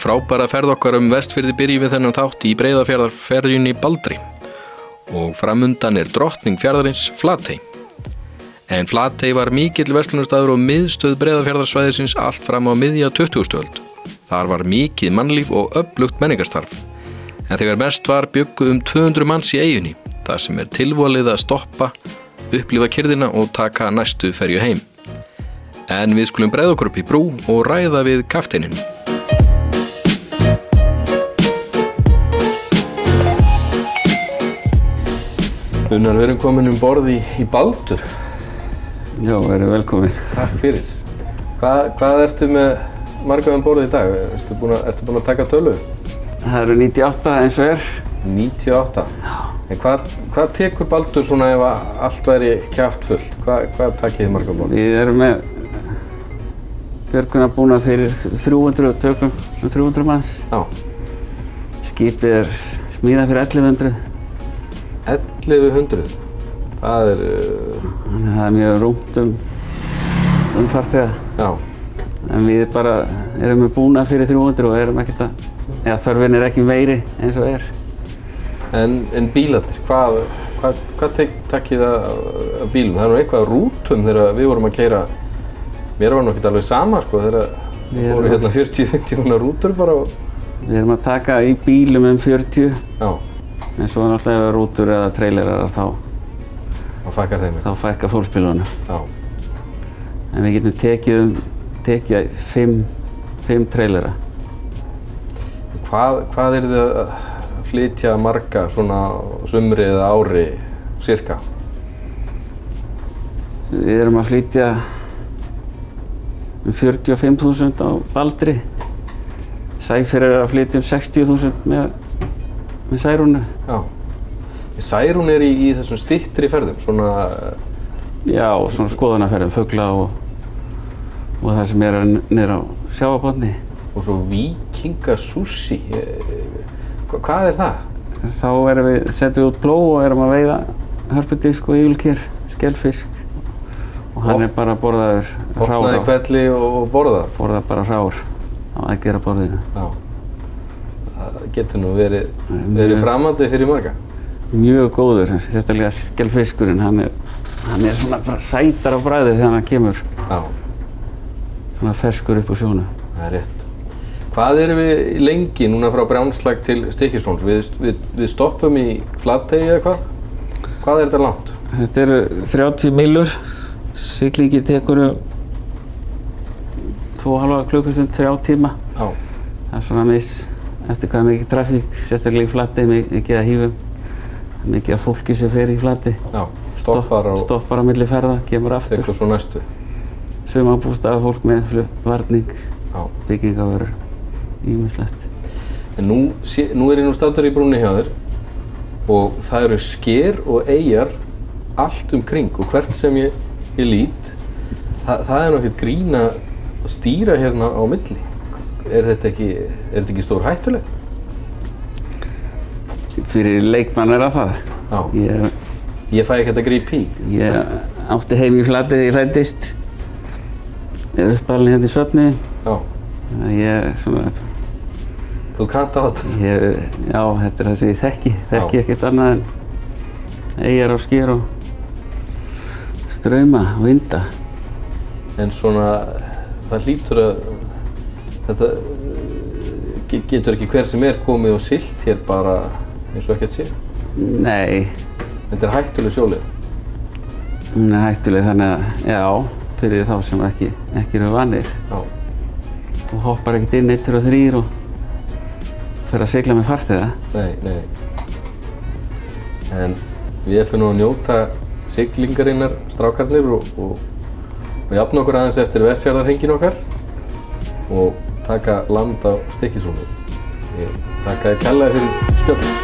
frábæra ferð okkar Vestfirði byrjum við þennan þátt í Breiðafjarðarferjunni Baldri og framundan drottning fjarðarins Flatey. En Flatey var mikill verslunarstaður og miðstöð Breiðafjarðarsvæðisins allt fram á miðja 20. öld. Þar var mikið mannlíf og öflugt menningarstarf. En þegar mest var bjuggu 200 manns í eyjunni, þar sem tilvalið að stoppa, upplifa kyrrðina og taka næstu ferju heim. En við skulum breiða okkur upp í brú og ræða við kafteininn. Gunnar, við erum komin borð í Baldur. Já, verið velkomin. Takk fyrir. Hvað ertu með marga borð í dag? Ertu búin að taka tölu? Það eru 98 eins og 98? Já. En hvað tekur Baldur svona ef allt væri kjaftfullt? Hvað takið þið marga borð? Við erum með björgunarbúnað fyrir 300 tökum, 300 manns. Já. Skipið smíðað fyrir 1100. 1100? Það Þannig að það mjög rúmt farþega. Já. En við bara erum með búnað fyrir 300 og erum ekkert þörfin ekki meiri eins og En bílarnir, hvað takið af bílum? Það eitthvað af rútum þegar við vorum að keyra. Mér var ekki alveg sama þegar við voru 40-50 rútur bara. Við erum að taka í bílum 40. Já. En svo náttúrulega rútur eða trailerar þá fækkar þeim. Þá fækkar fólksbílunum. Já. En við getum tekið 5 trailera. Hvað þið að flytja marga svona sumri eða ári cirka? Við erum að flytja 45.000 á Baldri. Sæfir að flytja 60.000 með Særúnu. Já. Særún í þessum styttri ferðum, svona... Já, svona skoðunarferðum, fugla og það sem niður á sjávarborði. Og svo víkingasússi. Hvað það? Þá setjum við út plóg og erum að veiða hörpudisk og ylker, skelfisk. Og hann bara borðaður hráur. Opnaði hvelli og borðað? Borðað bara hráur á aðgeraborðinu. Já. Það getur nú verið framandi fyrir marga. Mjög góður, sérstaklega skelfiskurinn. Hann svona bara sætar á bragðið þegar hann kemur. Já. Svona ferskur upp á sjónu. Það rétt. Hvað erum við lengi núna frá Brjánslæk til Stykkishólms? Við stoppum í Flatey eða hvað? Hvað þetta langt? Þetta eru 30 mílur. Siglingi tekur 2,5 klukkustund, 3 tíma. Já. Það svona eftir hvað mikið trafík, sérstaklega í Flatey, mikið að hífum. Mikið af fólki sem fer í Flatey. Já, stoppar á milli ferða, kemur aftur. Tekur svo næstu. Sumarbústaða fólk með varning, byggingarvörur, ýmislegt. En nú ég staddur í brúnni hjá þér og það eru sker og eyjar allt kring og hvert sem ég lít, það nú ekkert grín að stýra hérna á milli. Er þetta ekki stór hættuleg? Fyrir leikmann það. Já. Ég fæ ekki að grípa í. Ég átti heim í Flatey, ég fæddist. Ég uppalinn hérna í Svefni. Já. Þannig svona... Þú kannt á þetta? Já, þetta það sem ég þekki ekkert annað en eyjar og sker og strauma og vinda. En svona, það hlýtur að þetta getur ekki hver sem komið og siglt hér bara eins og ekkert sé? Nei. Þetta hættuleg sjóleið? Hún hættuleg þannig að, já, fyrir þá sem ekki eru vanir. Já. Þú hoppar ekkert inn 1, 2 og 3 og fer að sigla með farþega. Nei. En við ætlum nú að njóta siglingarinnar, strákarnir, og jafna okkur aðeins eftir Vestfjarðarhringinn okkar og taka land á Stykkishólmi. Ég þakka þér kærlega fyrir spjallið.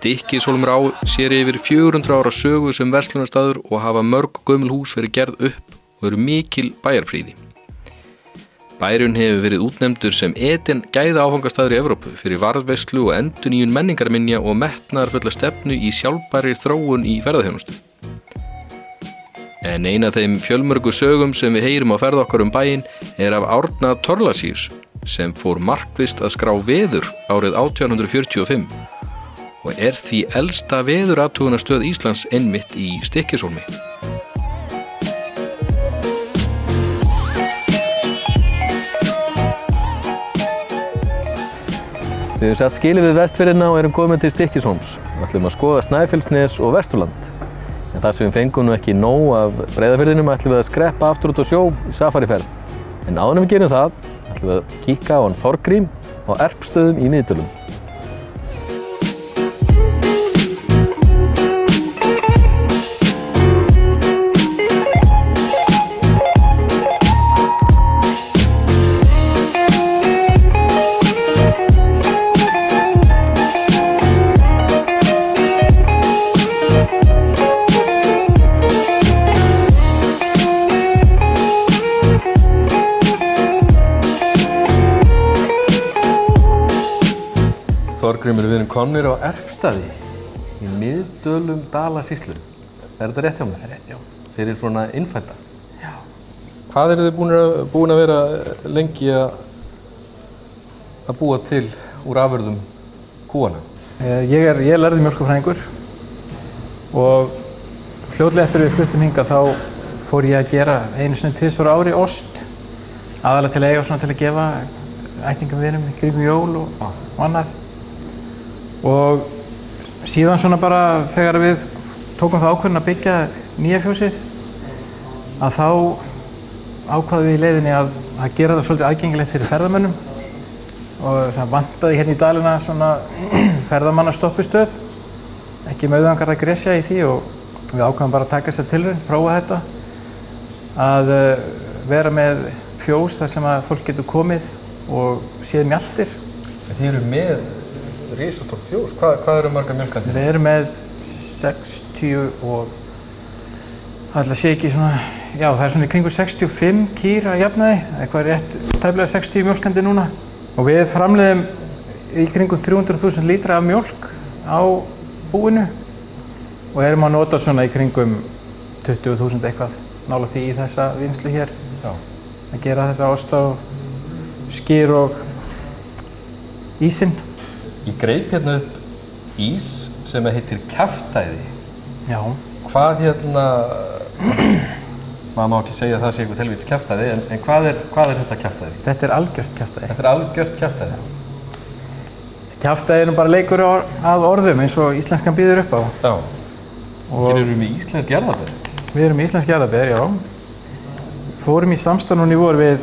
Stykkishólmur á sér yfir 400 ára sögu sem verslunarstaður og hafa mörg gömul hús verið gerð upp og eru mikil bæjarprýði. Bærinn hefur verið útnefndur sem EDEN gæða áfangastaður í Evrópu fyrir varðveislu og endurnýjun menningarminja og metnaðarfulla stefnu í sjálfbærri þróun í ferðaþjónustu. En ein af þeim fjölmörgu sögum sem við heyrum á ferð okkar bæinn er af Árna Thorlacius sem fór markvisst að skrá veður árið 1845 og er því elsta veðurathugunarstöð Íslands einmitt í Stykkishólmi. Við höfum sett skilið við Vestfirðina og erum komin til Stykkishólms. Við ætlum að skoða Snæfellsnes og Vesturland. En þar sem við fengum nú ekki nóg af Breiðafirðinum ætlum við að skreppa aftur út á sjó í safariferð. En áður en við gerum það, ætlum við að kíkja á hann Þorgrím á Erpsstöðum í Miðdölum. Þorgrímur, við erum komnir á Erpsstaði í Miðdölum Dalasýslu. Er þetta rétt hjá mér? Rétt, já. Fyrir svona innfædda. Já. Hvað eru þið búin að vera lengi að búa til úr afurðum kúana? Ég lærði mjólkurfræðingur og fljótlega eftir við fluttum hingað þá fór ég að gera einu sinni tvisvar á ári ost, aðalega til að eiga og svona til að gefa ættingum vinum í kringum jól og annað. Og síðan svona bara þegar við tókum það ákvörðun að byggja nýja fjósið að þá ákváðum við í leiðinni að gera það svolítið aðgengilegt fyrir ferðamönnum og það vantaði hérna í dalina svona ferðamannastoppistöð, ekki mauðangarða gresja í því og við ákváðum bara að taka þessa tilraun, prófa þetta að vera með fjós þar sem að fólk getur komið og séð mjaltir. Þið eru með risastórt fjós. Hvað eru margar mjólkandir? Við erum með 60 og það sé ekki svona, já það er svona í kringu 65 kýr að jafnaði, eitthvað rétt tæplega 60 mjólkandi núna. Og við framleiðum í kringu 300.000 lítra af mjólk á búinu og erum að nota svona í kringum 20.000 eitthvað nálægt í þessa vinnslu hér. Já. Að gera þessa ost á skyr og ísinn. Ég greip hérna upp ís sem heitir kjaftæði. Já. Hvað maður má ekki segja að það sé einhvern helvítis kjaftæði, en hvað er þetta kjaftæði? Þetta er algjört kjaftæði. Þetta er algjört kjaftæði? Kjaftæði er nú bara leikur að orðum eins og íslenskan býður upp á. Já. Hér erum við með íslensk jarðarber. Við erum með íslensk jarðarber, já. Fórum í samstarf núna í vor við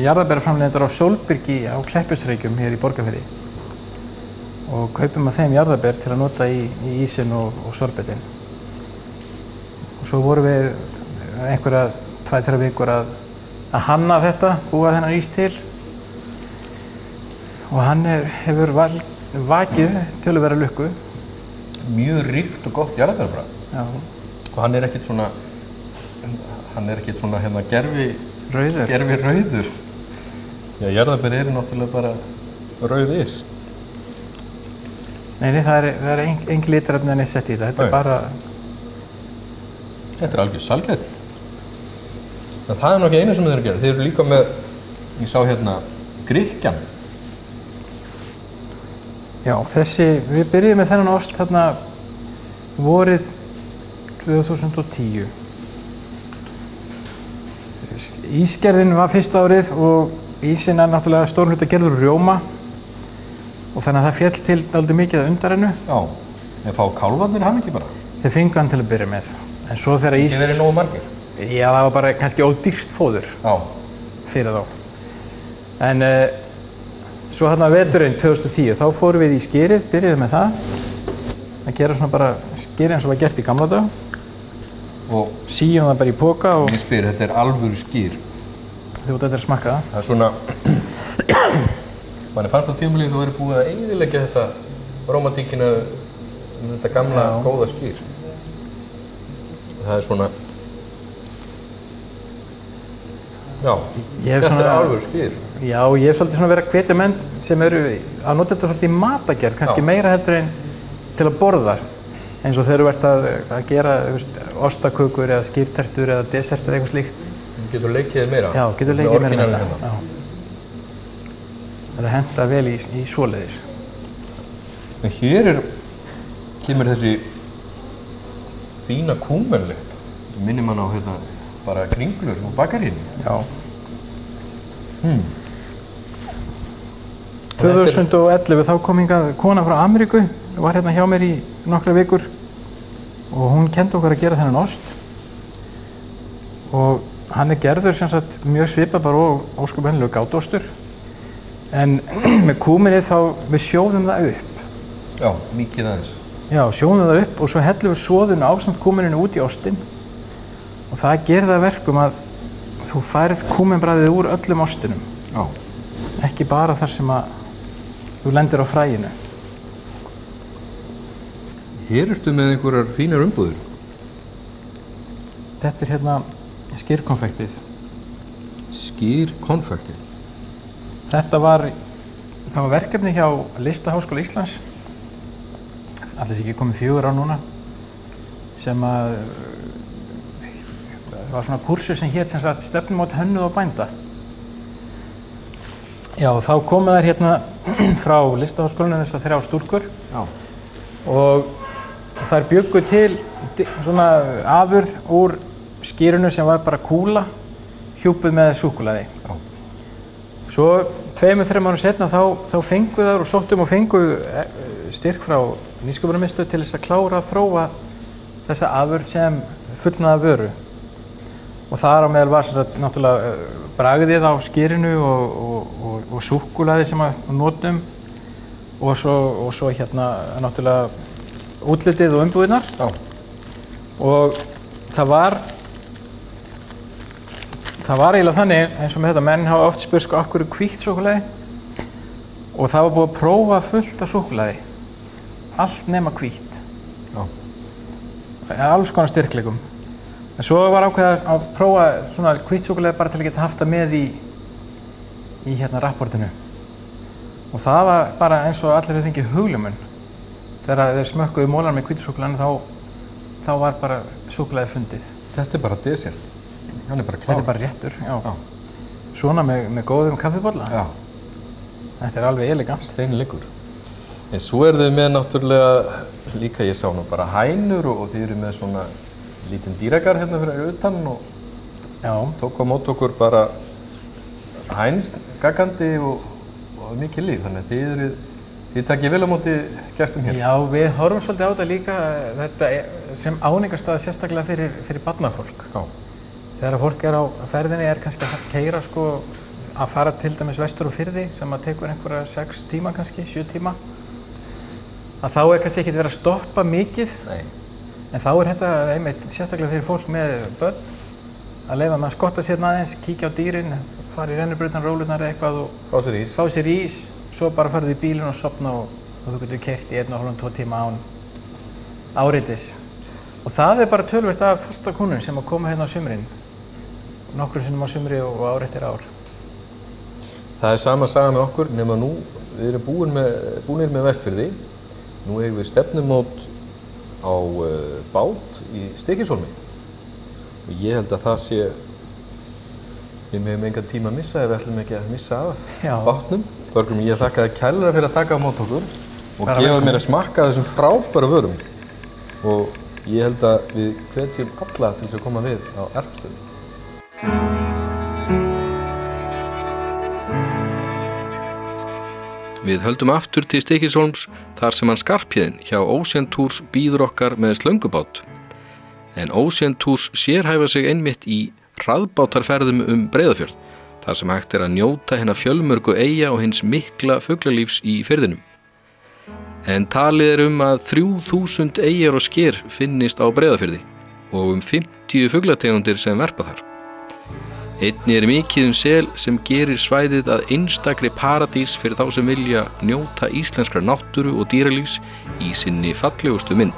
jarðarberaframleiðendur á Sólbyrgi á Kleppjárnsreykjum hér í Borgarfirði og kaupum að þeim jarðarber til að nota í ísinn og sorbetinn. Og svo vorum við einhverja 2-3 vikur að hanna þetta, búa þennan ís til og hann hefur vakið töluverða lukku. Mjög ríkt og gott jarðarberbragð. Já. Og hann er ekkert svona hérna gervi rauður. Já, jarðarber eru náttúrulega bara rauðist. Nei, það er engin litarefni að setja í þetta. Þetta er bara... Þetta er algjör salgæti. En það er nú ekki einu sem þið eru að gera. Þið eru líka með, ég sá hérna, Grikkjan. Já, við byrjuðum með þennan ost þarna vorið 2010. Ísgerðin var fyrsta árið og ísinn er náttúrulega stór hluta gerður úr rjóma og þannig að það féll til dálítið mikið af undarennu. Já, en fá kálfarnir hann ekki bara? Þeir fengu hann til að byrja með. En svo þegar ís... Þið verið nógu margir? Já, það var bara kannski ódýrt fóður. Já. Fyrir þá. En svo þarna veturinn 2010, þá fórum við í skyrið, byrjuðum með það. Að gera svona bara skyrið eins og var gert í gamla dag. Og síjum það bara í poka og... Ég spyr, þetta er alvöru skýr. Þú ert að smakka það. Það er svona... Manni fannst á tímabili eins og verið búið að eyðileggja þetta rómantíkina þetta gamla góða skýr. Það svona, já, þetta alvöru skýr. Já, ég svolítið svona verið að hvetja menn sem eru að nota þetta svolítið í matagerð, kannski meira heldur en til að borða. Eins og þegar þú ert að gera ostakökur eða skýrtertur eða desertur eða eitthvað slíkt. Þú getur leikið þér meira? Já, getur leikið meira með það. Þetta hentar vel í svoleiðis. En hér kemur þessi fína kúmenlykt. Minnir mann á bara kringlur og bakaríinu. Já. 2011 þá kom hingað kona frá Ameríku, var hérna hjá mér í nokkrar vikur og hún kenndi okkur að gera þennan ost og hann gerður sem sagt mjög svipað bara og ósköp venjulegur gátuostur en með kúmenið þá við sjóðum það upp. Já, mikið aðeins. Já, sjóðum það upp og svo hellum við soðinu ásamt kúmeninu út í ostinn og það gerir það verkum að þú færð kúmenbragðið úr öllum ostinum. Já. Ekki bara þar sem að þú lendir á fræinu. Hér ertu með einhverjar fínar umbúðir. Þetta hérna skýrkonfektið. Skýrkonfektið? Það var verkefni hjá Listaháskóla Íslands, allir sé ekki komið 4 ár núna, sem að var svona kúrsur sem hét sem sagt stefnumót hönnuða og bænda. Já, þá komu þær hérna frá Listaháskólanum þessar 3 stúlkur. Já. Og þær bjuggu til svona afurð úr skýrinu sem var bara kúla hjúpuð með súkkulaði. Já. Svo 2-3 árum setna þá fengu þær og sóttum og fengu styrk frá Nýsköpunarmiðstöð til þess að klára að þróa þessa afurð sem fullnaða vöru. Og þar á meðal var sem sagt náttúrulega bragðið á skýrinu og súkkulaði sem við notum og svo hérna náttúrulega útlitið og umbúðirnar. Já. Og það var eiginlega þannig eins og með þetta menn hafa oft spurt af hverju hvítt súkkulaði og það var búið að prófa fullt af súkkulaði. Allt nema hvítt. Já. Alls konar styrkleikum. En svo var ákveðið að prófa svona hvítt súkkulaði bara til að geta haft það með í hérna rapportinu. Og það var bara eins og allir hefði fengið hugljómun. Þegar þeir smökkuðu mólar með hvítu súkkulaðinu þá var bara súkkulaði fundið. Þetta er bara dessert. Hann er bara klár. Þetta er bara réttur, já. Svona með góðum kaffibolla. Já. Þetta er alveg elegant. Steinleikur. En svo þið með náttúrulega líka, ég sá nú bara hænur og þið eru með svona lítinn dýragarð hérna fyrir utan og tók á móti okkur bara hænsgaggandi og mikið líf. Þannig að þið takið vel á móti gestum hér. Já, við horfum svolítið á þetta líka þetta sem áningarstað sérstaklega fyrir barnafólk. Já. Þegar fólk á ferðinni kannski að keyra að fara til dæmis vestur og firði sem að tekur einhverja 6 tíma kannski, 7 tíma. Að þá kannski ekkert verið að stoppa mikið. Nei. En þá þetta einmitt sérstaklega fyrir fólk með börn að leyfa með að skotta sér aðeins, kíkja á dýrin, fara í rennibrautarnar, rólurnar eða eitthvað og fá sér ís. Svo bara farið í bílinn og sofna og þú getur keyrt í 1,5–2 tíma án áreitis. Og það er bara töluvert af fasta kúnnum sem að koma hérna á sumrin. Nokkrum sinnum á sumri og ár eftir ár. Það er sama saga með okkur nema nú við erum búnir með Vestfirði. Nú eigum við stefnumót á bát í Stykkishólmi. Og ég held að það sé við megum engan tíma að missa ef við ætlum ekki að missa af bátnum. Þorgrim, ég þakka þér kærlega fyrir að taka á móti okkur og gefa mér að smakka þessum frábæru vörum. Og ég held að við hvetjum alla til þess að koma við á Erpsstöðum. Við höldum aftur til Stykkishólms þar sem hann Skarphéðinn hjá Ocean Tours býður okkar með slöngubát. En Ocean Tours sérhæfa sig einmitt í hraðbátarferðum Breiðafjörð þar sem hægt er að njóta hinna fjölmörgu eyja og hins mikla fuglalífs í firðinum. En talið er að 3000 eyjar og sker finnist á Breiðafirði og 50 fuglategundir sem verpa þar. Einnig mikið sel sem gerir svæðið að einstakri paradís fyrir þá sem vilja njóta íslenskrar náttúru og dýralífs í sinni fallegustu mynd.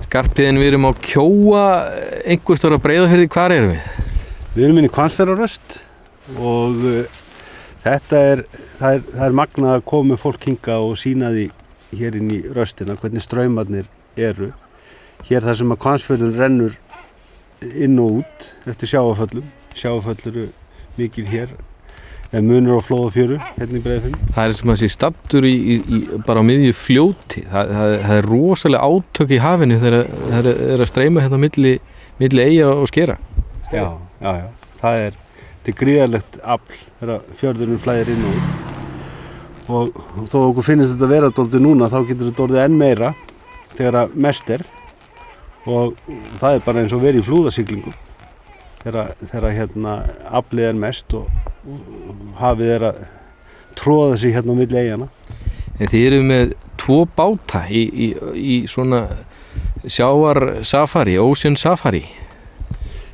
Skarphéðinn, við erum á Kjóa, einhvers staðar á Breiðafirði, hvar erum við? Við erum inn í Hvammsfjarðarröst og það er magnað að koma með fólk hingað og sýna því hér inn í röstina hvernig straumarnir eru. Hér þar sem að Hvammsfjörður rennur inn og út eftir sjávarföllum. Sjávarföll eru mikil hér. Munur á flóð og fjöru hérna í Breiðafirði. Það er sem að sé staddur bara á miðju fljóti. Það er rosalega átök í hafinu þegar það er að streyma hérna milli eyja og skera. Já. Það er gríðarlegt afl þegar fjörðurinn flæðir inn og út. Og þó okkur finnst þetta vera dálítið núna, þá getur þetta orðið enn meira þegar að mest er. Og það er bara eins og verið í flúðasiglingu. Þegar hérna aflið er mest og hafið er að tróða sig hérna á milli eyjanna. En þið eru með 2 báta í svona sjávar safari, ocean safari.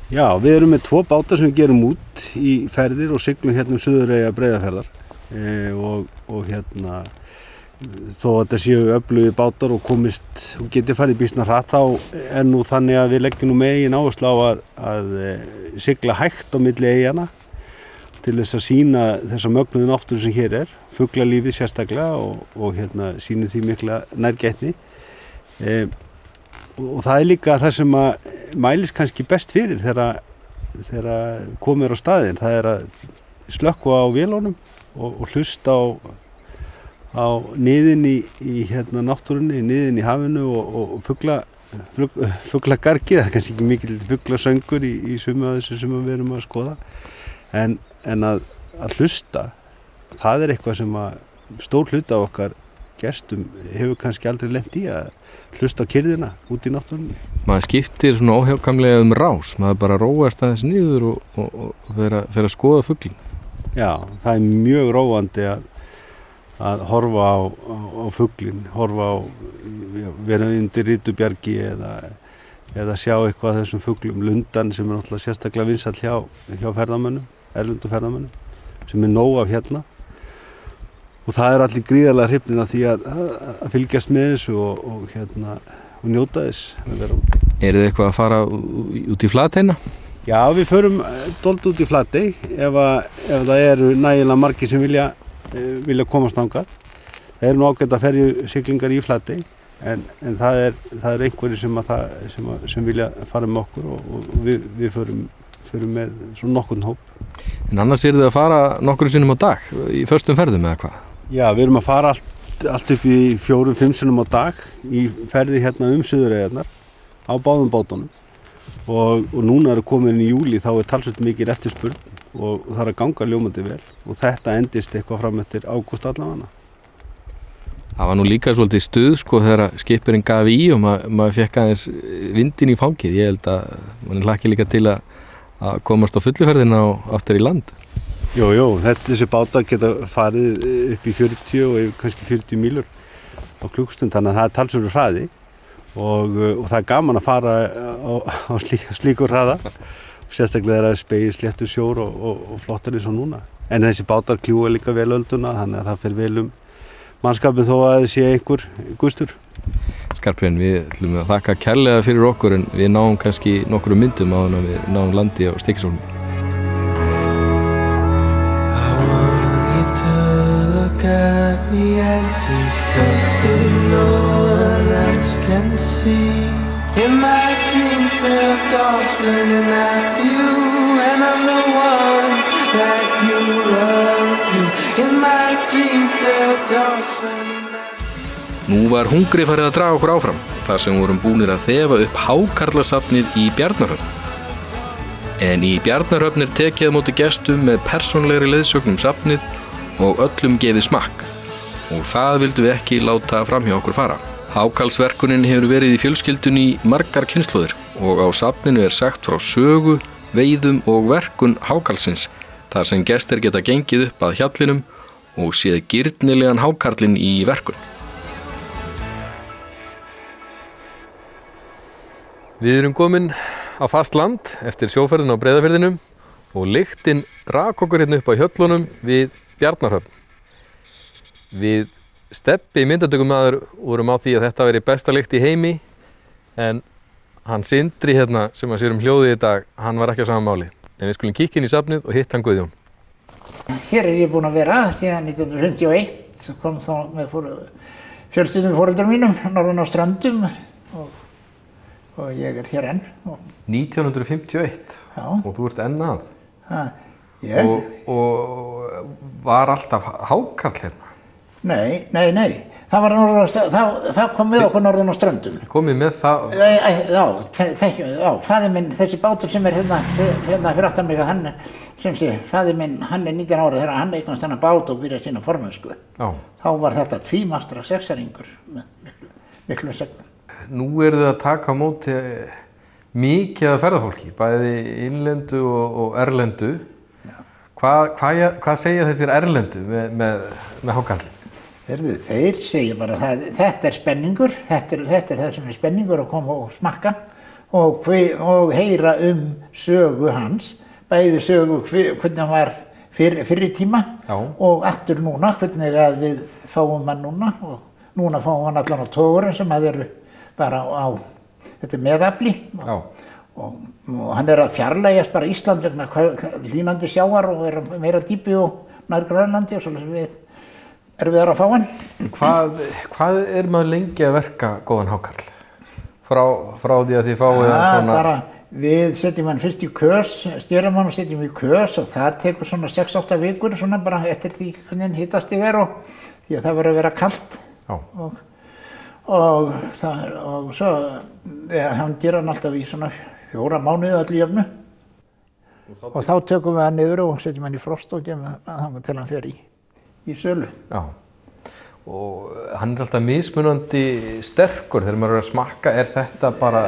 Já, við erum með 2 báta sem við gerum út í ferðir og siglum hérna suðureyja Breiðafjarðar og hérna þó að þetta séu öflugir bátar og geti farið býsna hratt, þá er nú þannig að við leggjum nú megin áherslu á að sigla hægt á milli eyjanna til þess að sýna þessa mögnuðu náttúru sem hér er, fuglalífið sérstaklega og hérna sýnir því mikla nærgætni. Og það er líka það sem að mælist kannski best fyrir þegar komið er á staðinn, það er að slökkva á vélunum og hlusta á niðin í hérna náttúrunni, niðin í hafinu og fuglagargið. Það er kannski ekki mikil fuglasöngur í sumu af þessu sem við erum að skoða, en að hlusta, það er eitthvað sem að stór hluta af okkar gestum hefur kannski aldrei lent í, að hlusta á kyrrðina út í náttúrunni. Maður skiptir svona óhjákvæmlega rás, maður bara róast aðeins niður og fer að skoða fuglin. Já, það er mjög róandi að horfa á fuglin, horfa á vera undir ritubjargi eða sjá eitthvað af þessum fuglum. Lundan sem er náttúrulega sérstaklega vinsæll hjá ferðamönnum, erlendu ferðamönnum, sem er nóg af hérna. Og það er allir gríðarlega hrifnir af því að fylgjast með þessu og njóta þess að vera úti. Eru þið eitthvað að fara út í Flateyna? Já, við förum dálítið út í Flatey ef það eru nægilega margir sem vilja komast þangað. Það eru nú ágæta ferjusiglingar í Flatey, en það er einhverjir sem vilja fara með okkur og við förum með svona nokkurn hóp. En annars eru þið að fara nokkrum sinnum á dag í föstum ferðum eða hvað? Já, við erum að fara allt upp í 4-5 sinnum á dag í ferði hérna suðureyjarnar á báðum bátunum. Og núna eru komin í júli, þá er talsvert mikil eftirspurn og það er að ganga ljómandi vel og þetta endist eitthvað fram eftir ágúst allavega. Það var nú líka svolítið stuð þegar skipurinn gaf í og maður fekk aðeins vindin í fangið. Ég held að mann hlakki líka til að komast á fulluferðina og aftur í land. Jú, þessi bátar geta farið upp í 40 og kannski 40 mílur á klukkstund, þannig að það er talsverður hraði og það er gaman að fara á slíkur hraða, sérstaklega þegar það er spegilsléttur sjór og flottar eins og núna. En þessi bátar kljúa líka vel ölduna, þannig að það fer vel mannskapið þó að það sé einhver gustur. Skarphéðinn, við ætlum að þakka kærlega fyrir okkur, en við náum kannski nokkrum myndum á þannig að við náum landi á Stykkishólmi. At me and see something no one else can see. In my dreams there are dogs running after you. Nú var hungrið farið að draga okkur áfram, þar sem vorum búnir að þefa upp hákarlasafnið í Bjarnarhöfn. En í Bjarnarhöfn tekið á móti gestum með persónlegri leiðsögn safnið og öllum gefið smakk. Og það vildum við ekki láta framhjá okkur fara. Hákarlsverkunin hefur verið í fjölskyldunni í margar kynslóðir og á safninu sagt frá sögu, veiðum og verkun hákarlsins, þar sem gestir geta gengið upp að hjallinum og séð gyrnilegan hákarlinn í verkun. Við erum komin á fast land eftir sjóferðin á Breiðafirðinum og lyktin rak okkur hérna upp á hjöllunum við Bjarnarhöfn. Við Stebbi myndatökumaður vorum á því að þetta veri besta lykt í heimi, en hann Sindri hérna sem að sér hljóðið í dag, hann var ekki á sama máli. En við skulum kíkja inn í safnið og hitta hann Guðjón. Hér ég búinn að vera síðan 1951, kom þá með fjölskyldum foreldrum mínum norðan á Ströndum og ég hér enn. 1951? Já. Og þú ert enn að? Ég? Og var alltaf hákarl hérna? Nei. Það kom með okkur norðan á Ströndum. Komið með það? Já, faðir minn, þessi bátur sem hérna fyrir aftan mig, hann, sem sé, faðir minn, hann 19 ára þegar hann eignast þennan bát og byrjaði sína formennsku. Já. Þá var þetta tvímastra sexaringur með miklu segnum. Nú eru þið að taka á móti mikið af ferðafólki, bæði innlendu og erlendu. Hvað segja þessir erlendu með hákarlinn? Þeir segja bara að þetta spenningur, þetta er það sem spenningur að koma og smakka og heyra sögu hans, bæði sögu hvernig hann var fyrir tíma. Já. Og aftur núna, hvernig að við fáum hann núna, og núna fáum hann allan á togurum sem að eru bara á þetta meðafli. Já. Og hann að fjarlægjast bara Ísland vegna línandi sjávar og meira dýpi og nær Grænlandi og svolítið við að fá hann. Hvað er maður lengi að verka góðan hákarl? Frá því að þið fáið hann svona... Bara, við setjum hann fyrst í kös, stýrum hann og setjum í kös og það tekur svona 6-8 vikur svona bara eftir því hvernig hitastig og því að það verður að vera kalt. Já. Og svo hann gerir hann alltaf í svona 4 mánuði allir jöfnu. Og þá tökum við hann niður og setjum hann í frost og gefum hann til hann fer í sölu. Já. Og hann alltaf mismunandi sterkur þegar maður er að smakka. Er þetta bara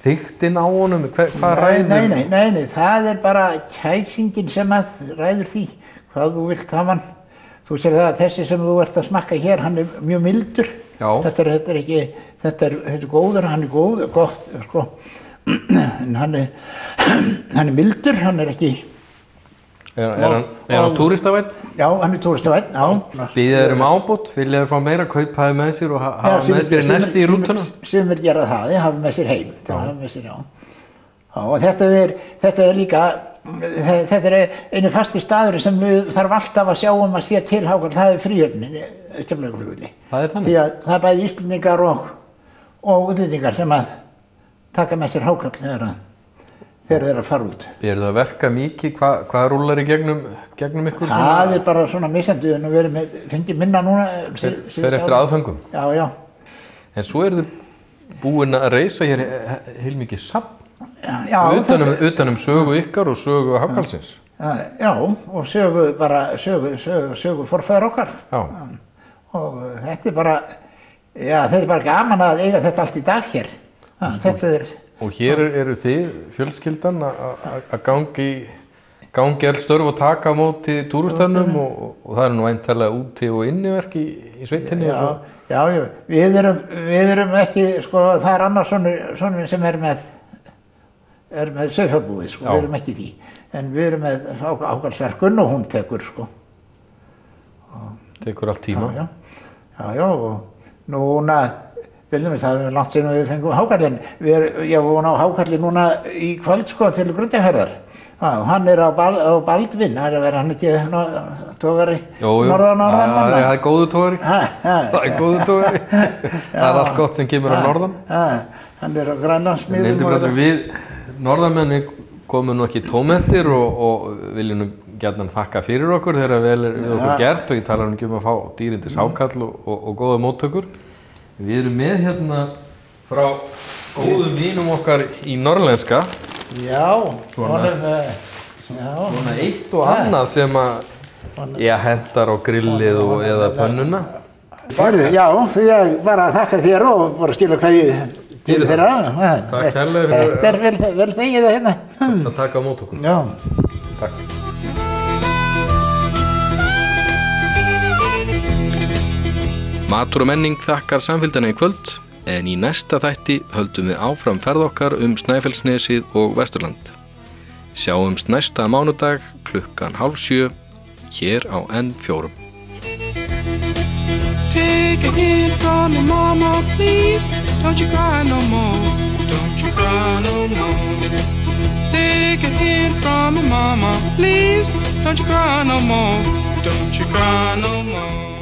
þykktin á honum? Hvað ræður? Nei, það er bara kæsingin sem að ræður því. Hvað þú vilt hafa hann. Þú sér það að þessi sem þú ert að smakka hér, hann er mjög mildur. Já. Þetta er góður, hann er gott, sko. En hann er mildur, hann er ekki... Er hann túristavænn? Já, hann er túristavænn, já. Býðið ábót, vilja þið fá meira, kaupaði með sér og hafa með sér næsti í rútuna? Sumir gera það, hafa með sér heim. Og þetta er líka, þetta er einu fasti staður sem við þarf alltaf að sjá að sé til hákarl, það er Fríhöfnin í Keflavíkurflugvelli. Það er þannig? Því að það er bæði Íslendingar og útlendingar sem að taka með sér hákarl þegar þeir eru að fara út. Er það að verka mikið? Hvað rúlar í gegnum ykkur? Það er bara svona misjandi en við fengið minna núna. Fer eftir aðföngum? Já. En svo eru þið búin að reisa hér heilmikið safn utan sögu ykkar og sögu hákarlsins. Já, og sögu forfeður okkar. Já. Og þetta er bara gaman að eiga þetta allt í dag hér. Og hér eru þið, fjölskyldan, að gangi all störf og taka á móti túristafnum og það eru nú væntanlega úti- og inniverk í sveitinni. Já, við erum ekki, sko, það er annars svona sem er með sauðfjárbúið, sko, við erum ekki því. En við erum með hákarlsverkun og hún tekur, sko. Tekur allt tíma? Já, og núna, það er langt síðan við fengum hákarlinn. Ég var á hákarli núna í kvöld, sko, til Grundarfjarðar. Hann er á Baldvin, hann ekki togari norðan. Það er góðu togari. Það er góðu togari. Það er allt gott sem kemur á norðan. Hann er á Grænlandssmiðum. Við norðanmenn komum nú ekki tómhentir og viljum nú gjarnan þakka fyrir okkur þegar vel er við okkur gert og ég tala ekki að fá dýrindis hákarl og góða móttökur. Við erum með hérna frá góðum vinum okkar í norrlenska. Já, Svona eitt og annað sem að hendar á grillið eða pönnuna. Já, ég bara þakka þér og bara skilja kveðju til þeirra. Takk kærlega fyrir Þetta er vel þegið það hérna. að taka á mót okkur. Já. Takk. Matur og menning þakkar samfylgdina í kvöld, en í næsta þætti höldum við áfram ferð okkar Snæfellsnesið og Vesturland. Sjáumst næsta mánudag 6:30 hér á N4. Take a hint from your mama, please. Don't you cry no more. Don't you cry no more. Take a hint from your mama, please. Don't you cry no more. Don't you cry no more.